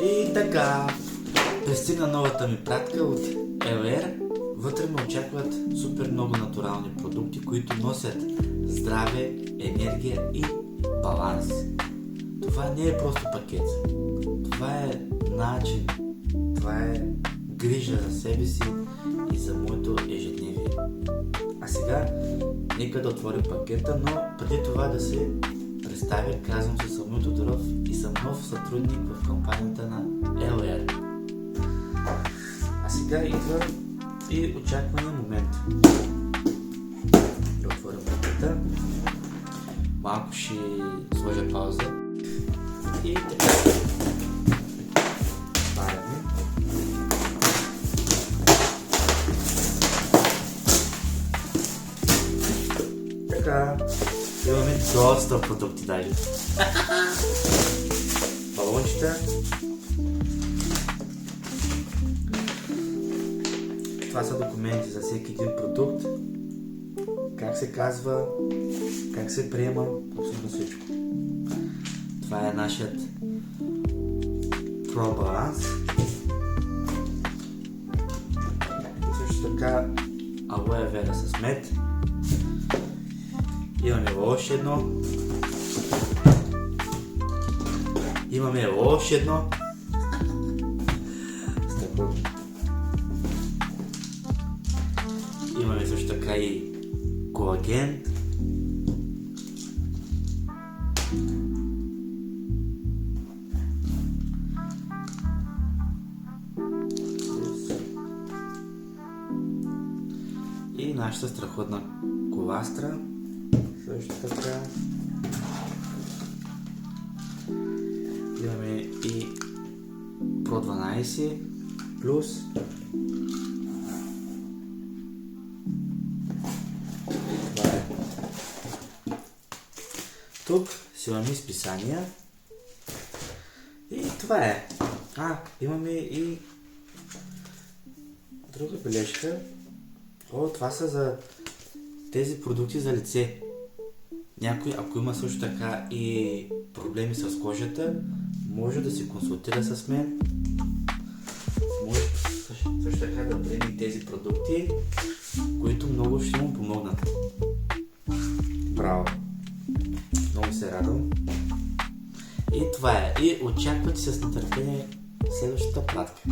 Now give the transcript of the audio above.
И така, пристигна новата ми пратка от LR. Вътре ме очакват супер много натурални продукти, които носят здраве, енергия и баланс. Това не е просто пакет. Това е начин. Това е грижа за себе си и за моето ежедневие. А сега, нека да отворя пакета, но преди това да се представя, казвам се Самуил Тодоров и съм нов сътрудник в компанията на LR. А сега идва и очаквания момент. Да отворя пакета. Малко ще сложа пауза. И така. Отваряме. Така. Имаме доста продукти даже. Балончета. Това са документи за всеки един продукт. Как се казва, как се приема, абсолютно всичко. Това е нашият Pro Balance. Също така Aloe Vera с мед. Имаме още едно. Имаме още едно. Имаме също така и колаген. И нашата страхотна коластра. Също така. Имаме и Pro 12 плюс. Това е. Тук си имаме изписания. И това е. Имаме и друга бележка. Това са за тези продукти за лице. Някой, ако има също така и проблеми с кожата, може да се консултира с мен. Може също така да приеме тези продукти, които много ще му помогнат. Браво! Много се радвам. И това е. И очаквате с нетърпение следващата пратка.